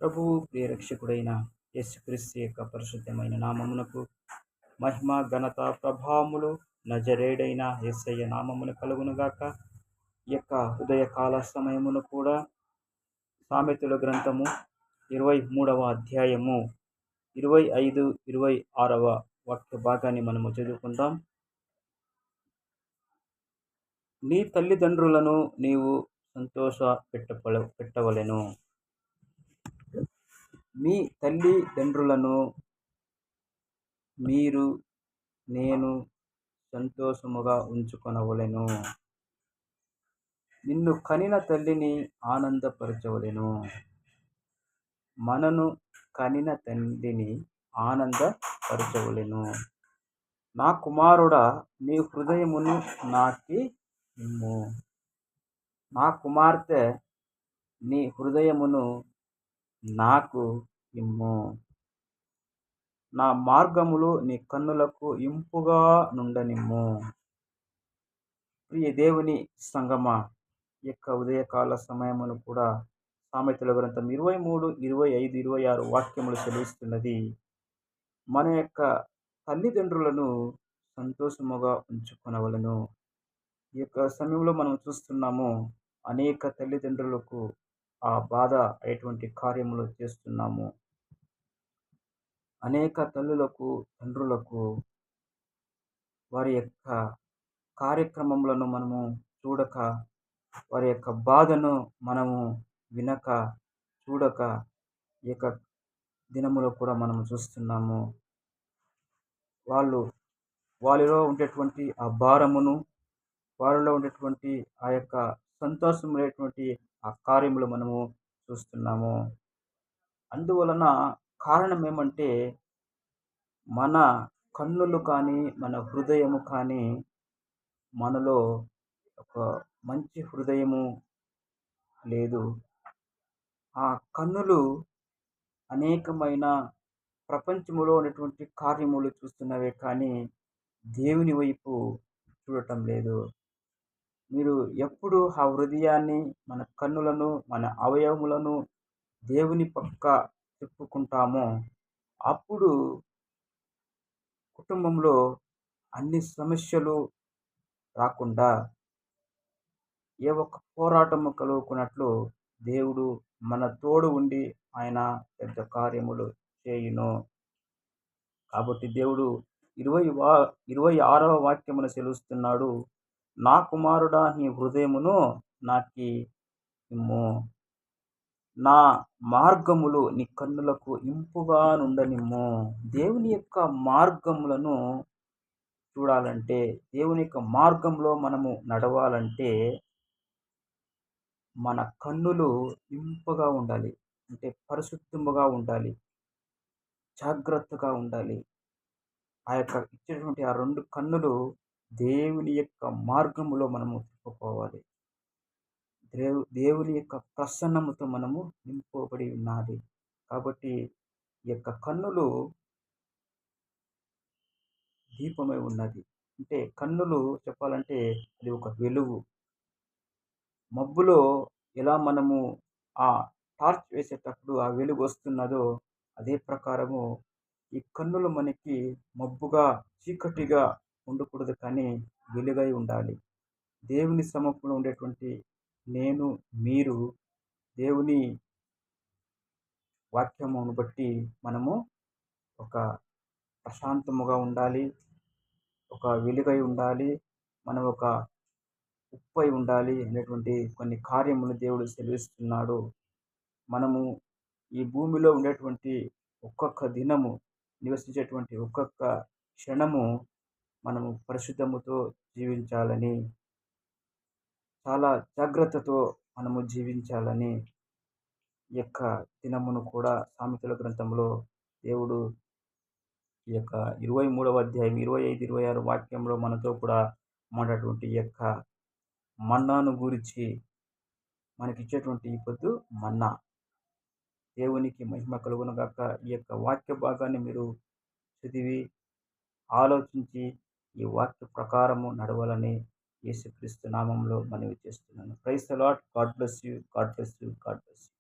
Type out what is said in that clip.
ప్రభువు ప్రియరక్షకుడైన యేసుక్రీస్తు యొక్క పరిశుద్ధమైన నామమునకు మహిమ ఘనత ప్రభావములు నజరేడైన యేసయ్య నామమున కలుగునుగాక. ఈ యొక్క ఉదయకాల సమయమును కూడా సామెతల గ్రంథము 23వ అధ్యాయము 25-26 వాక్య భాగాన్ని మనము చదువుకుందాం. నీ తల్లిదండ్రులను నీవు సంతోష పెట్టవలెను. మీ తల్లిదండ్రులను మీరు నేను సంతోషముగా ఉంచుకొనవలెను. నిన్ను కనిన తల్లిని ఆనందపరచవలెను. మనను కనిన తల్లిని ఆనందపరచవలెను. నా కుమారుడా, నీ హృదయమును నాకి ఇమ్ము. నా కుమార్తె, నీ హృదయమును నాకు ఇమ్ము. నా మార్గములు నీ కన్నులకు ఇంపుగా నుండనిమ్ము. ప్రియ దేవుని సంగమా, ఈ యొక్క ఉదయకాల సమయమును కూడా సామెతల గ్రంథం 23, 25, 26 వాక్యములు సెలవిస్తున్నది. మన యొక్క తల్లిదండ్రులను సంతోషముగా ఉంచుకొనవలను. ఈ యొక్క సమయంలో మనం చూస్తున్నాము, అనేక తల్లిదండ్రులకు ఆ బాధ అయ్యేటువంటి కార్యములు చేస్తున్నాము. అనేక తల్లులకు తండ్రులకు వారి యొక్క కార్యక్రమములను మనము చూడక, వారి యొక్క బాధను మనము వినక, చూడక ఈ యొక్క దినములో కూడా మనము చూస్తున్నాము. వారిలో ఉండేటువంటి ఆ భారమును, వారిలో ఉండేటువంటి ఆ యొక్క సంతోషమైనటువంటి ఆ కార్యములు మనము చూస్తున్నాము. అందువలన కారణం ఏమంటే, మన కన్నులు కానీ, మన హృదయము కానీ, మనలో ఒక మంచి హృదయము లేదు. ఆ కన్నులు అనేకమైన ప్రపంచములో ఉన్నటువంటి కార్యములు చూస్తున్నవే కానీ దేవుని వైపు చూడటం లేదు. మీరు ఎప్పుడు ఆ హృదయాన్ని, మన కన్నులను, మన అవయవములను దేవుని పక్క తిప్పుకుంటామో అప్పుడు కుటుంబంలో అన్ని సమస్యలు రాకుండా ఏ ఒక్క పోరాటము కలుగుకున్నట్లు దేవుడు మన తోడు ఉండి ఆయన పెద్ద కార్యములు చేయును. కాబట్టి దేవుడు 26వ వాక్యమును సెలవిస్తున్నాడు. నా కుమారుడా, నీ హృదయమును నాకి ఇమ్ము. నా మార్గములు నీ కన్నులకు ఇంపుగా నుండనిమ్ము. దేవుని యొక్క మార్గములను చూడాలంటే, దేవుని యొక్క మార్గంలో మనము నడవాలంటే మన కన్నులు ఇంపుగా ఉండాలి. అంటే పరిశుద్ధముగా ఉండాలి, జాగ్రత్తగా ఉండాలి. ఆ యొక్క ఇచ్చేటువంటి ఆ 2 కన్నులు దేవుని యొక్క మార్గములో మనము తిప్పుకోవాలి. దేవుని యొక్క ప్రసన్నముతో మనము నింపబడి ఉన్నది. కాబట్టి ఈ యొక్క కన్నులు దీపమై ఉన్నది. అంటే కన్నులు చెప్పాలంటే అది ఒక వెలుగు. మబ్బులో ఎలా మనము ఆ టార్చ్ వేసేటప్పుడు ఆ వెలుగు వస్తున్నదో అదే ప్రకారము ఈ కన్నులు మనకి మబ్బుగా, చీకటిగా ఉండకూడదు, కానీ వెలుగై ఉండాలి. దేవుని సముఖంలో ఉండేటువంటి నేను, మీరు దేవుని వాక్యమును బట్టి మనము ఒక ప్రశాంతముగా ఉండాలి, ఒక వెలుగై ఉండాలి, మనం ఒక ఉప్పై ఉండాలి అనేటువంటి కొన్ని కార్యములు దేవుడు సెలవిస్తున్నాడు. మనము ఈ భూమిలో ఉండేటువంటి ఒక్కొక్క దినము, నివసించేటువంటి ఒక్కొక్క క్షణము మనము పరిశుద్ధముతో జీవించాలని, చాలా జాగ్రత్తతో మనము జీవించాలని ఈ యొక్క దినమును కూడా సామెతల గ్రంథంలో దేవుడు ఈ యొక్క 23వ అధ్యాయం 25, 26 వాక్యంలో మనతో కూడా మాట్లాడేటువంటి ఈ యొక్క మన్నాను గురించి, మనకిచ్చేటువంటి ఈ పొద్దు మన్నా. దేవునికి మహిమ కలుగునుగాక. ఈ యొక్క వాక్య భాగాన్ని మీరు చదివి ఆలోచించి ఈ వాక్య ప్రకారము నడవాలని యేసుక్రీస్తు నామంలో మనవి చేస్తున్నాను. Praise the lord. God bless you. God bless you. God bless you.